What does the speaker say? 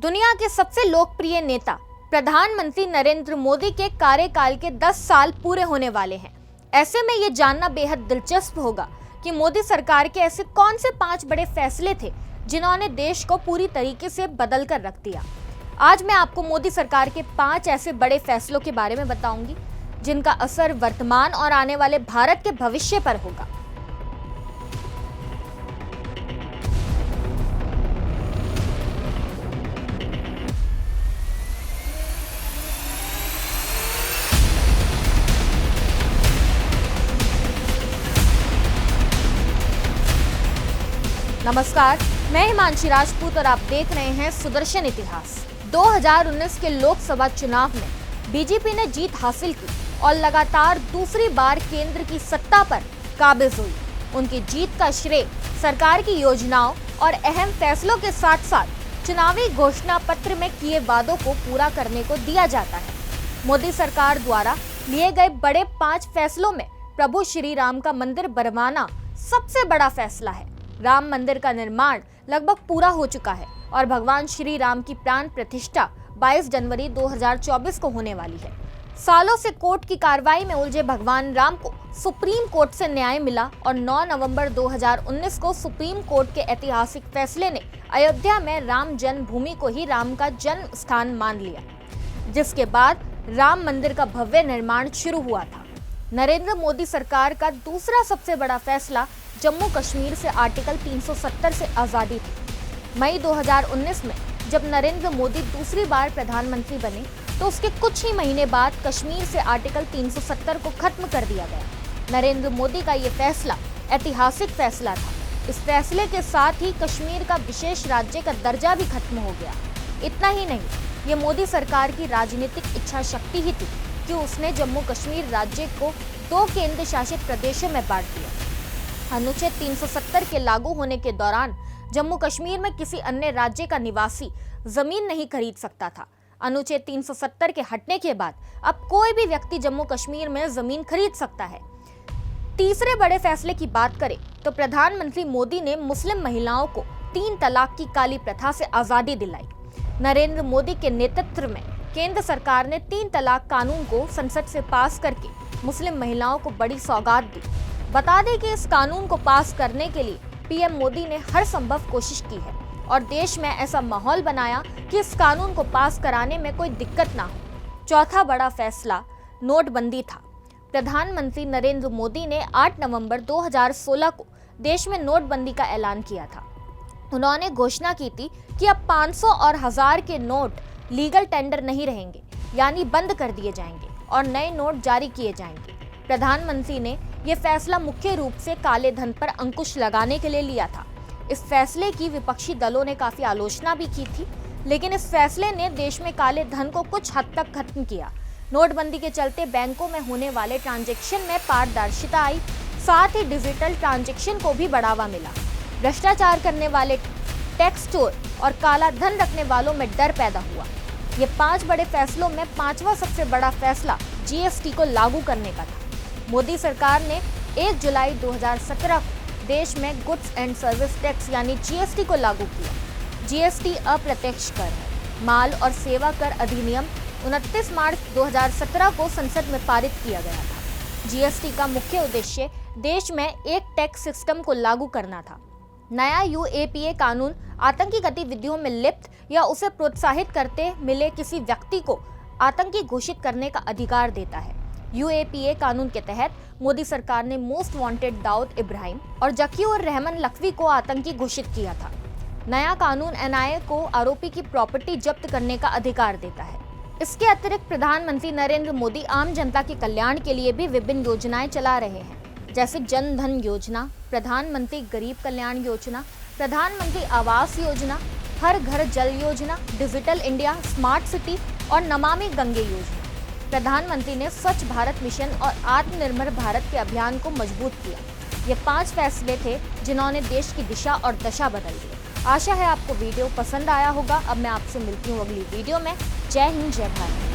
दुनिया के सबसे लोकप्रिय नेता प्रधानमंत्री नरेंद्र मोदी के कार्यकाल के 10 साल पूरे होने वाले हैं। ऐसे में ये जानना बेहद दिलचस्प होगा कि मोदी सरकार के ऐसे कौन से 5 बड़े फैसले थे जिन्होंने देश को पूरी तरीके से बदल कर रख दिया। आज मैं आपको मोदी सरकार के 5 ऐसे बड़े फैसलों के बारे में बताऊंगी जिनका असर वर्तमान और आने वाले भारत के भविष्य पर होगा। नमस्कार, मैं हिमांशी राजपूत और आप देख रहे हैं सुदर्शन इतिहास। 2019 के लोकसभा चुनाव में बीजेपी ने जीत हासिल की और लगातार दूसरी बार केंद्र की सत्ता पर काबिज हुई। उनकी जीत का श्रेय सरकार की योजनाओं और अहम फैसलों के साथ साथ चुनावी घोषणा पत्र में किए वादों को पूरा करने को दिया जाता है। मोदी सरकार द्वारा लिए गए बड़े 5 फैसलों में प्रभु श्री राम का मंदिर बनवाना सबसे बड़ा फैसला है। राम मंदिर का निर्माण लगभग पूरा हो चुका है और भगवान श्री राम की प्राण प्रतिष्ठा 22 जनवरी 2024 को होने वाली है। सालों से कोर्ट की कार्रवाई में उलझे भगवान राम को सुप्रीम कोर्ट से न्याय मिला और 9 नवंबर 2019 को सुप्रीम कोर्ट के ऐतिहासिक फैसले ने अयोध्या में राम जन्मभूमि को ही राम का जन्म स्थान मान लिया, जिसके बाद राम मंदिर का भव्य निर्माण शुरू हुआ था। नरेंद्र मोदी सरकार का दूसरा सबसे बड़ा फैसला जम्मू कश्मीर से आर्टिकल 370 से आज़ादी थी। मई 2019 में जब नरेंद्र मोदी दूसरी बार प्रधानमंत्री बने तो उसके कुछ ही महीने बाद कश्मीर से आर्टिकल 370 को खत्म कर दिया गया। नरेंद्र मोदी का ये फैसला ऐतिहासिक फैसला था। इस फैसले के साथ ही कश्मीर का विशेष राज्य का दर्जा भी खत्म हो गया। इतना ही नहीं, ये मोदी सरकार की राजनीतिक इच्छा शक्ति ही थी कि उसने जम्मू कश्मीर राज्य को 2 केंद्र शासित प्रदेशों में बांट दिया। अनुच्छेद 370 के लागू होने के दौरान जम्मू कश्मीर में किसी अन्य राज्य का निवासी जमीन नहीं खरीद सकता था। अनुच्छेद 370 के हटने के बाद अब कोई भी व्यक्ति जम्मू कश्मीर में जमीन खरीद सकता है। तीसरे बड़े फैसले की बात करें तो प्रधानमंत्री मोदी ने मुस्लिम महिलाओं को 3 तलाक की काली प्रथा से आजादी दिलाई। नरेंद्र मोदी के नेतृत्व में केंद्र सरकार ने 3 तलाक कानून को संसद से पास करके मुस्लिम महिलाओं को बड़ी सौगात दी। बता दें कि इस कानून को पास करने के लिए पीएम मोदी ने हर संभव कोशिश की है और देश में ऐसा माहौल बनाया कि इस कानून को पास कराने में कोई दिक्कत ना हो। चौथा बड़ा फैसला नोटबंदी था। प्रधानमंत्री नरेंद्र मोदी ने 8 नवंबर 2016 को देश में नोटबंदी का ऐलान किया था। उन्होंने घोषणा की थी कि अब 500 और 1000 के नोट लीगल टेंडर नहीं रहेंगे, यानी बंद कर दिए जाएंगे और नए नोट जारी किए जाएंगे। प्रधानमंत्री ने यह फैसला मुख्य रूप से काले धन पर अंकुश लगाने के लिए लिया था। इस फैसले की विपक्षी दलों ने काफी आलोचना भी की थी, लेकिन इस फैसले ने देश में काले धन को कुछ हद तक खत्म किया। नोटबंदी के चलते बैंकों में होने वाले ट्रांजैक्शन में पारदर्शिता आई, साथ ही डिजिटल ट्रांजैक्शन को भी बढ़ावा मिला। भ्रष्टाचार करने वाले, टैक्स चोर और काला धन रखने वालों में डर पैदा हुआ। ये 5 बड़े फैसलों में 5वां सबसे बड़ा फैसला जीएसटी को लागू करने का था। मोदी सरकार ने 1 जुलाई 2017 को देश में गुड्स एंड सर्विस टैक्स यानी जीएसटी को लागू किया। जीएसटी अप्रत्यक्ष कर है। माल और सेवा कर अधिनियम 29 मार्च 2017 को संसद में पारित किया गया था। जीएसटी का मुख्य उद्देश्य देश में एक टैक्स सिस्टम को लागू करना था। नया यूएपीए कानून आतंकी गतिविधियों में लिप्त या उसे प्रोत्साहित करते मिले किसी व्यक्ति को आतंकी घोषित करने का अधिकार देता है। यूएपीए कानून के तहत मोदी सरकार ने मोस्ट वांटेड दाऊद इब्राहिम और जकीउर रहमान लखवी को आतंकी घोषित किया था। नया कानून एनआईए को आरोपी की प्रॉपर्टी जब्त करने का अधिकार देता है। इसके अतिरिक्त प्रधानमंत्री नरेंद्र मोदी आम जनता के कल्याण के लिए भी विभिन्न योजनाएं चला रहे हैं, जैसे जन धन योजना, प्रधानमंत्री गरीब कल्याण योजना, प्रधानमंत्री आवास योजना, हर घर जल योजना, डिजिटल इंडिया, स्मार्ट सिटी और नमामि गंगे योजना। प्रधानमंत्री ने स्वच्छ भारत मिशन और आत्मनिर्भर भारत के अभियान को मजबूत किया। ये 5 फैसले थे जिन्होंने देश की दिशा और दशा बदल दी। आशा है आपको वीडियो पसंद आया होगा। अब मैं आपसे मिलती हूँ अगली वीडियो में। जय हिंद, जय भारत।